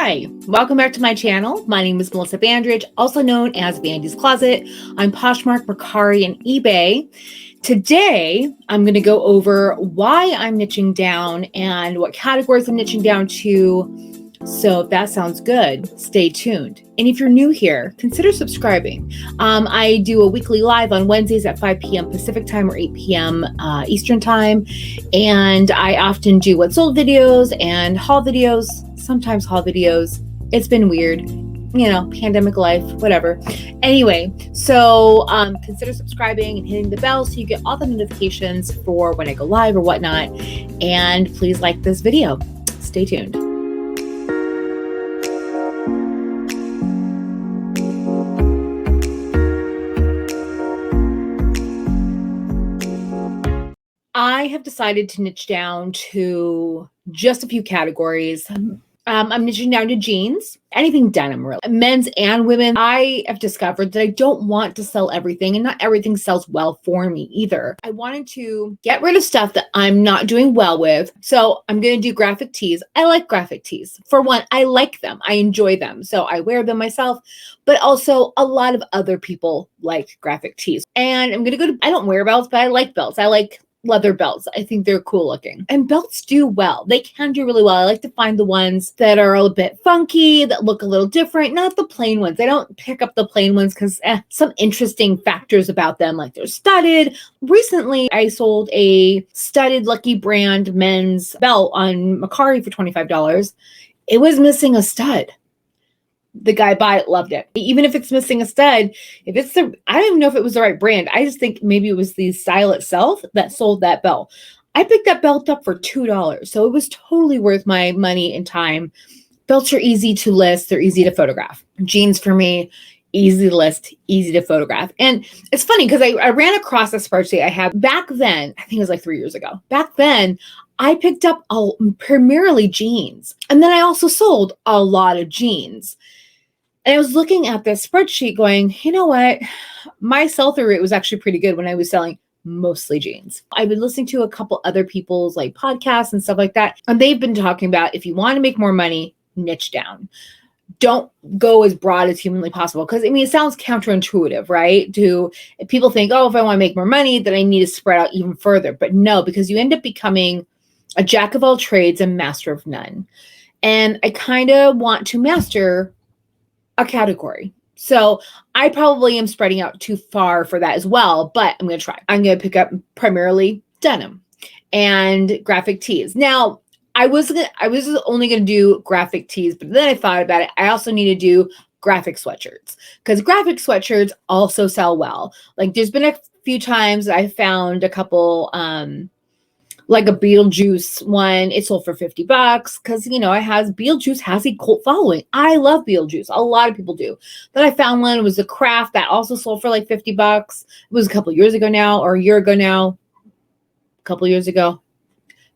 Hi, welcome back to my channel. My name is Melissa Bandridge, also known as Vandy's Closet. I'm Poshmark, Mercari, and eBay. Today, I'm going to go over why I'm niching down and what categories I'm niching down to. So if that sounds good, stay tuned. And if you're new here, consider subscribing. I do a weekly live on Wednesdays at 5 p.m. Pacific time or 8 p.m. Eastern time. And I often do what sold videos and haul videos, sometimes haul videos. It's been weird, pandemic life, whatever. Anyway, so consider subscribing and hitting the bell so you get all the notifications for when I go live or whatnot. And please like this video. Stay tuned. I have decided to niche down to just a few categories. I'm niching down to jeans, anything denim really, men's and women. I have discovered that I don't want to sell everything, and not everything sells well for me either. I wanted to get rid of stuff that I'm not doing well with. So I'm going to do graphic tees. I like graphic tees. For one, I like them. I enjoy them. So I wear them myself, but also a lot of other people like graphic tees. And I'm going to I don't wear belts, but I like belts. I like leather belts. I think they're cool looking. And belts do well. They can do really well. I like to find the ones that are a bit funky, that look a little different, not the plain ones. I don't pick up the plain ones because some interesting factors about them, like they're studded. Recently, I sold a studded Lucky Brand men's belt on Mercari for $25. It was missing a stud. The guy bought it, loved it. Even if it's missing a stud, I don't even know if it was the right brand. I just think maybe it was the style itself that sold that belt. I picked that belt up for $2. So it was totally worth my money and time. Belts are easy to list. They're easy to photograph. Jeans for me, easy to list, easy to photograph. And it's funny because I ran across a spreadsheet I had back then. I think it was like 3 years ago. Back then, I picked up primarily jeans. And then I also sold a lot of jeans. And I was looking at this spreadsheet going, you know what? My sell-through rate was actually pretty good when I was selling mostly jeans. I've been listening to a couple other people's like podcasts and stuff like that. And they've been talking about if you want to make more money, niche down. Don't go as broad as humanly possible. Because it sounds counterintuitive, right? If people think, if I want to make more money, then I need to spread out even further. But no, because you end up becoming a jack of all trades and master of none. And I kind of want to master a category. So I probably am spreading out too far for that as well, but I'm going to try. I'm going to pick up primarily denim and graphic tees. Now, I was only going to do graphic tees, but then I thought about it. I also need to do graphic sweatshirts because graphic sweatshirts also sell well. Like there's been a few times I found a couple, like a Beetlejuice one, it sold for $50 because, Beetlejuice has a cult following. I love Beetlejuice. A lot of people do. Then I found one, it was a craft that also sold for like $50. It was a couple years ago now, or a year ago now, a couple years ago.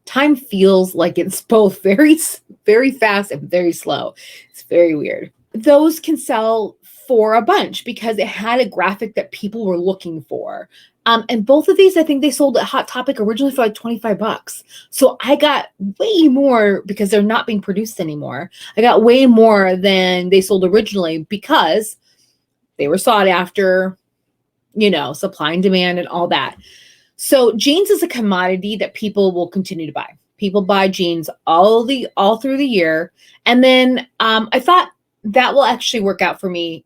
Time feels like it's both very, very fast and very slow. It's very weird. Those can sell for a bunch because it had a graphic that people were looking for. And both of these, I think they sold at Hot Topic originally for like $25. So I got way more because they're not being produced anymore. I got way more than they sold originally because they were sought after, supply and demand and all that. So jeans is a commodity that people will continue to buy. People buy jeans all through the year. And then I thought that will actually work out for me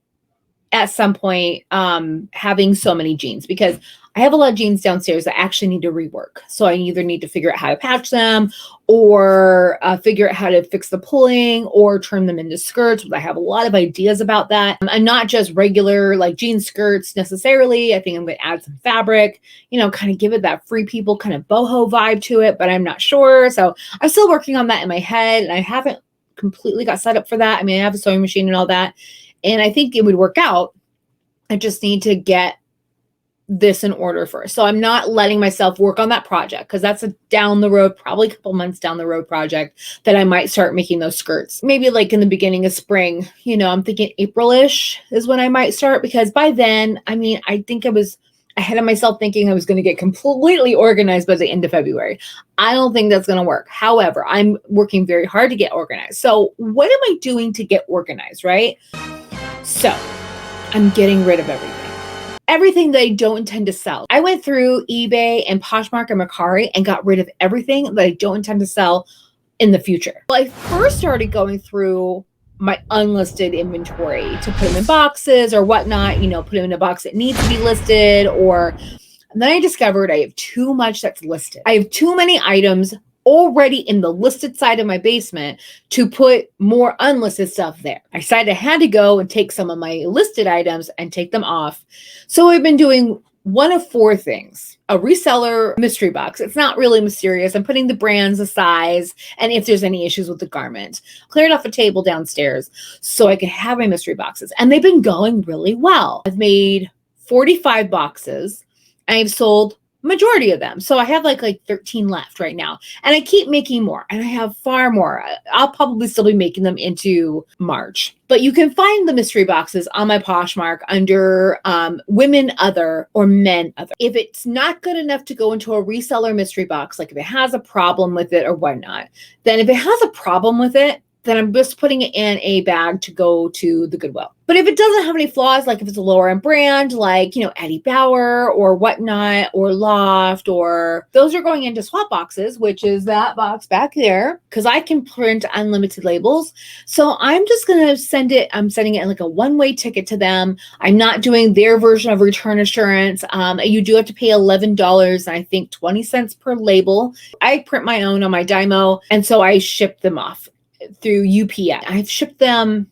at some point, having so many jeans, because I have a lot of jeans downstairs that actually need to rework. So I either need to figure out how to patch them or figure out how to fix the pulling or turn them into skirts. I have a lot of ideas about that. And not just regular like jean skirts necessarily. I think I'm going to add some fabric, kind of give it that Free People kind of boho vibe to it, but I'm not sure. So I'm still working on that in my head, and I haven't completely got set up for that. I have a sewing machine and all that. And I think it would work out. I just need to get this in order first. So I'm not letting myself work on that project because that's a down the road, probably a couple months down the road project that I might start making those skirts. Maybe like in the beginning of spring, I'm thinking April-ish is when I might start, because by then, I think I ahead of myself thinking I was going to get completely organized by the end of February. I don't think that's going to work. However, I'm working very hard to get organized. So what am I doing to get organized, right? So I'm getting rid of everything that I don't intend to sell. I went through eBay and Poshmark and Mercari and got rid of everything that I don't intend to sell in the future. Well, I first started going through my unlisted inventory to put them in boxes or whatnot, put them in a box that needs to be listed, and then I discovered I have too much that's listed. I have too many items already in the listed side of my basement to put more unlisted stuff there. I decided I had to go and take some of my listed items and take them off. So I've been doing one of 4 things. A reseller mystery box. It's not really mysterious. I'm putting the brands, the size, and if there's any issues with the garment. Cleared off a table downstairs so I could have my mystery boxes. And they've been going really well. I've made 45 boxes and I've sold majority of them. So I have like 13 left right now. And I keep making more and I have far more. I'll probably still be making them into March. But you can find the mystery boxes on my Poshmark under women other or men other. If it's not good enough to go into a reseller mystery box, like if it has a problem with it or whatnot, then if it has a problem with it, then I'm just putting it in a bag to go to the Goodwill. But if it doesn't have any flaws, like if it's a lower end brand, like, Eddie Bauer or whatnot, or Loft, or those are going into swap boxes, which is that box back there, because I can print unlimited labels. So I'm just going to send it. I'm sending it in like a one-way ticket to them. I'm not doing their version of return assurance. You do have to pay $11 and I think 20 cents per label. I print my own on my Dymo. And so I ship them off through UPS. I've shipped them,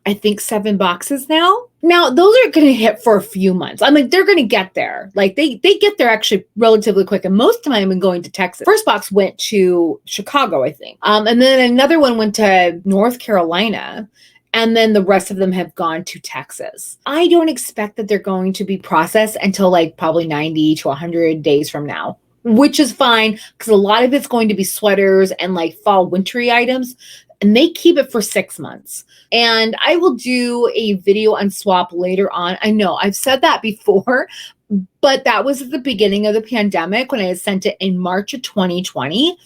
I think 7 boxes now. Now, those are going to hit for a few months. I'm like, they're going to get there. Like they get there actually relatively quick. And most of the time I've been going to Texas. First box went to Chicago, I think. And then another one went to North Carolina. And then the rest of them have gone to Texas. I don't expect that they're going to be processed until like probably 90 to 100 days from now, which is fine because a lot of it's going to be sweaters and like fall wintry items, and they keep it for 6 months. And I will do a video on swap later on. I know I've said that before, but that was at the beginning of the pandemic when I had sent it in March of 2020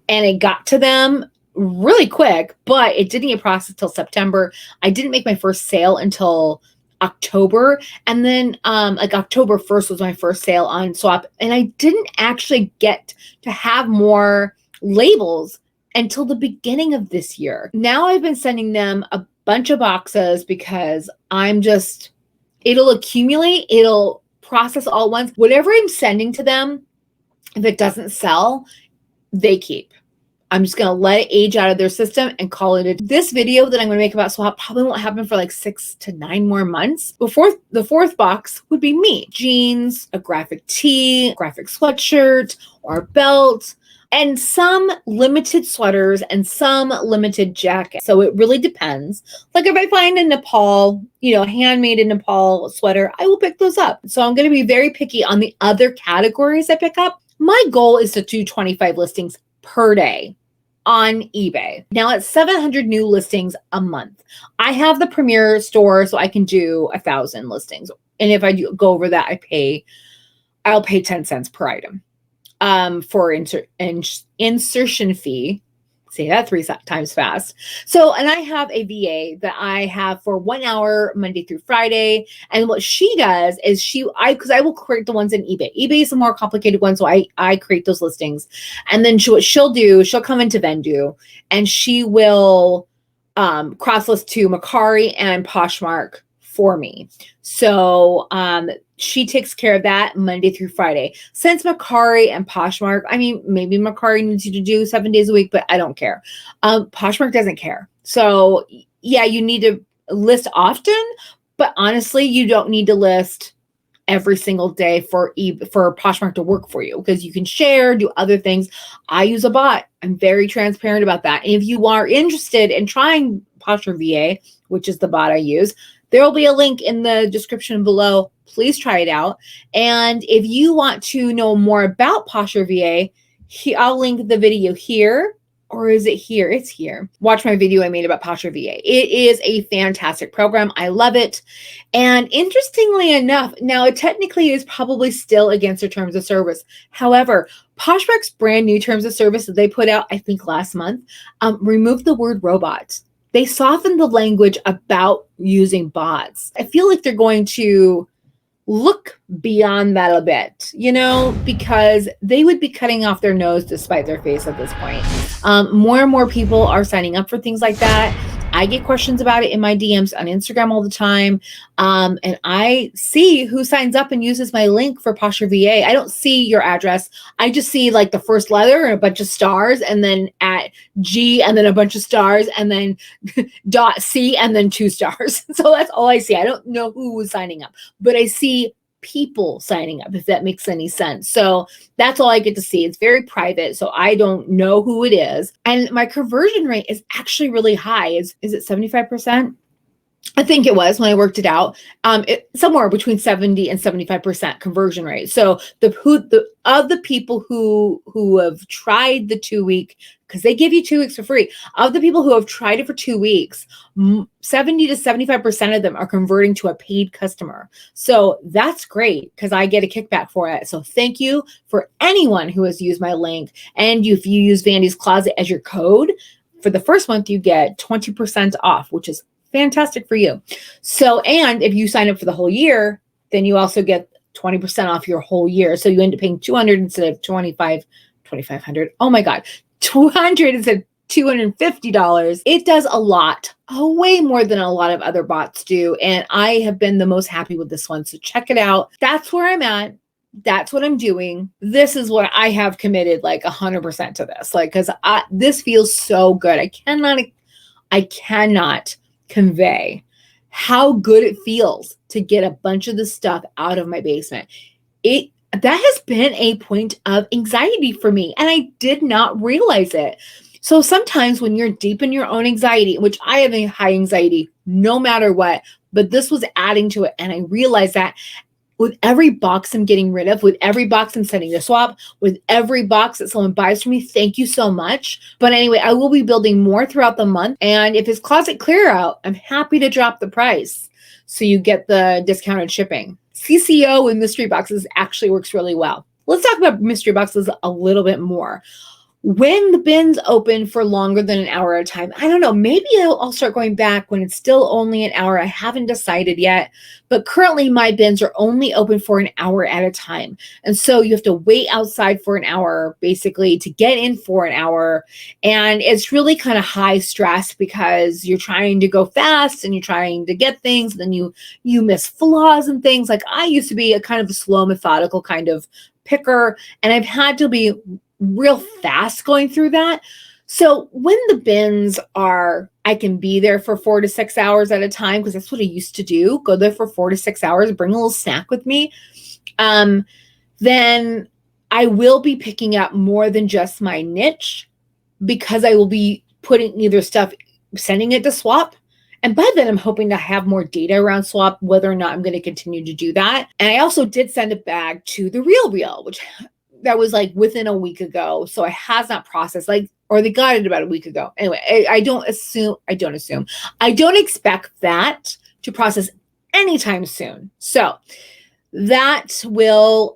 and it got to them really quick, but it didn't get processed till September. I didn't make my first sale until October. And then like October 1st was my first sale on swap. And I didn't actually get to have more labels until the beginning of this year. Now I've been sending them a bunch of boxes because it'll accumulate, it'll process all at once. Whatever I'm sending to them, if it doesn't sell, they keep. I'm just going to let it age out of their system and call it this video that I'm going to make about swap probably won't happen for like 6 to 9 more months. Before the 4th box would be me. Jeans, a graphic tee, graphic sweatshirt, or belt, and some limited sweaters and some limited jackets. So it really depends. Like if I find a Nepal, handmade in Nepal sweater, I will pick those up. So I'm going to be very picky on the other categories I pick up. My goal is to do 25 listings per day on eBay. Now it's 700 new listings a month. I have the premier store, so I can do 1,000 listings. And if I go over that, I'll pay 10 cents per item for insertion fee. Say that 3 times fast. So, and I have a VA that I have for 1 hour, Monday through Friday. And what she does is because I will create the ones in eBay. eBay is a more complicated one. So I create those listings. And then what she'll do, she'll come into Vendu and she will cross list to Mercari and Poshmark for me. So, she takes care of that Monday through Friday. Since Mercari and Poshmark, maybe Mercari needs you to do 7 days a week, but I don't care. Poshmark doesn't care. So yeah, you need to list often, but honestly, you don't need to list every single day for Poshmark to work for you because you can share, do other things. I use a bot. I'm very transparent about that. And if you are interested in trying Poshmark VA, which is the bot I use, there will be a link in the description below. Please try it out. And if you want to know more about Poshmark VA, I'll link the video here Or is it here? It's here. Watch my video I made about Posh VA. It is a fantastic program. I love it. And interestingly enough, now it technically is probably still against their terms of service. However, Poshmark's brand new terms of service that they put out, I think last month, removed the word robot. They softened the language about using bots. I feel like they're going to look beyond that a bit, because they would be cutting off their nose to spite their face at this point. More and more people are signing up for things like that. I get questions about it in my DMs on Instagram all the time. And I see who signs up and uses my link for Posh VA. I don't see your address. I just see like the first letter and a bunch of stars, and then at G and then a bunch of stars, and then .C and then 2 stars. So that's all I see. I don't know who was signing up, but I see people signing up, if that makes any sense. So that's all I get to see. It's very private, so I don't know who it is. And my conversion rate is actually really high. Is it 75%? I think it was when I worked it out. Somewhere between 70 and 75% conversion rate. So of the people who have tried the 2-week, because they give you 2 weeks for free, of the people who have tried it for 2 weeks, 70 to 75% of them are converting to a paid customer. So that's great because I get a kickback for it. So thank you for anyone who has used my link. And if you use Vandy's Closet as your code, for the first month, you get 20% off, which is fantastic for you. So, and if you sign up for the whole year, then you also get 20% off your whole year. So you end up paying $200 instead of $2,500. Oh my God, $200 instead of $250. It does a lot, way more than a lot of other bots do. And I have been the most happy with this one. So check it out. That's where I'm at. That's what I'm doing. This is what I have committed like 100% to this. Like, cause this feels so good. I cannot convey how good it feels to get a bunch of this stuff out of my basement. That has been a point of anxiety for me, and I did not realize it. So sometimes when you're deep in your own anxiety, which I have a high anxiety no matter what, but this was adding to it, and I realized that with every box I'm getting rid of, with every box I'm sending to swap, with every box that someone buys from me, thank you so much. But anyway, I will be building more throughout the month. And if it's closet clear out, I'm happy to drop the price so you get the discounted shipping. CCO with mystery boxes actually works really well. Let's talk about mystery boxes a little bit more. When the bins open for longer than an hour at a time, I don't know, maybe I'll start going back when it's still only an hour. I haven't decided yet, but currently my bins are only open for an hour at a time. And so you have to wait outside for an hour basically to get in for an hour. And it's really kind of high stress because you're trying to go fast and you're trying to get things, and then you miss flaws and things. Like I used to be a kind of a slow, methodical kind of picker, and I've had to be real fast going through that. So when the bins are, I can be there for 4 to 6 hours at a time, because that's what I used to do. Go there for 4 to 6 hours, bring a little snack with me. Then I will be picking up more than just my niche, because I will be putting either stuff, sending it to swap. And by then I'm hoping to have more data around swap, whether or not I'm going to continue to do that. And I also did send it back to the Real, which that was like within a week ago. So it has not processed, or they got it about a week ago. Anyway, I don't expect that to process anytime soon. So that will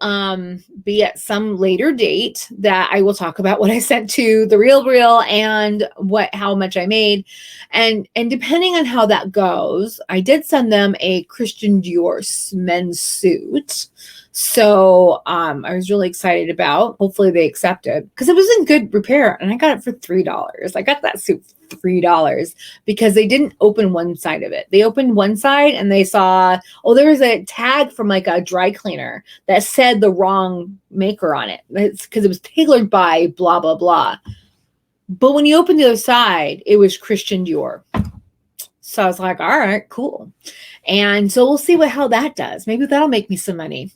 be at some later date that I will talk about what I sent to the Real and how much I made. And depending on how that goes, I did send them a Christian Dior men's suit. So I was really excited about. Hopefully they accept it, because it was in good repair and I got it for $3. I got that suit for $3 because they didn't open one side of it. They opened one side and they saw, there was a tag from like a dry cleaner that said the wrong maker on it. It's because it was tailored by blah, blah, blah. But when you open the other side, it was Christian Dior. So I was like, all right, cool. And so we'll see how that does. Maybe that'll make me some money.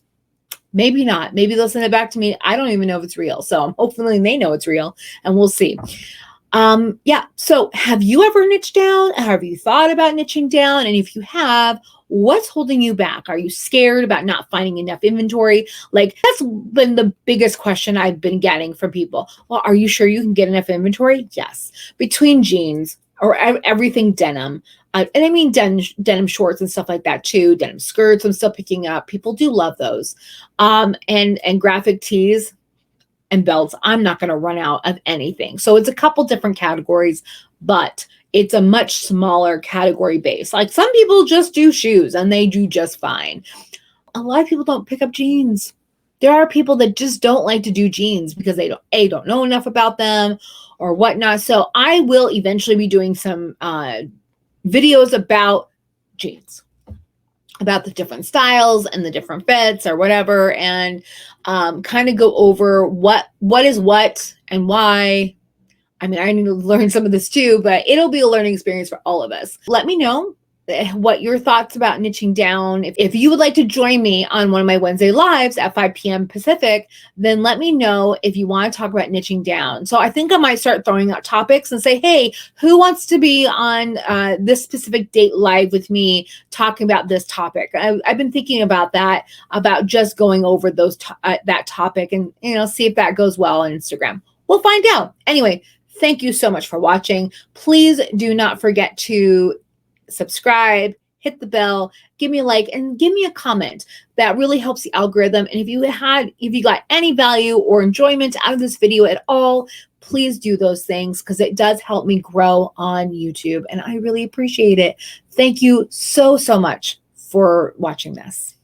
Maybe not. Maybe they'll send it back to me. I don't even know if it's real. So I'm hoping they know it's real, and we'll see. Yeah. So have you ever niched down? Have you thought about niching down? And if you have, what's holding you back? Are you scared about not finding enough inventory? Like, that's been the biggest question I've been getting from people. Well, are you sure you can get enough inventory? Yes. Between jeans or everything denim, and I mean denim shorts and stuff like that too, denim skirts I'm still picking up. People do love those. And graphic tees and belts, I'm not going to run out of anything. So it's a couple different categories, but it's a much smaller category base. Like, some people just do shoes and they do just fine. A lot of people don't pick up jeans. There are people that just don't like to do jeans because they don't know enough about them or whatnot. So I will eventually be doing some videos about jeans, about the different styles and the different fits or whatever, and kind of go over what is what and why. I mean, I need to learn some of this too, but it'll be a learning experience for all of us. Let me know what your thoughts about niching down. If you would like to join me on one of my Wednesday lives at 5 p.m. Pacific, then let me know if you want to talk about niching down. So I think I might start throwing out topics and say, hey, who wants to be on this specific date live with me talking about this topic? I've been thinking about that, about just going over that topic and, see if that goes well on Instagram. We'll find out. Anyway, thank you so much for watching. Please do not forget to subscribe, hit the bell, give me a like, and give me a comment. That really helps the algorithm. And if you got any value or enjoyment out of this video at all, please do those things, because it does help me grow on YouTube, and I really appreciate it. Thank you so much for watching this.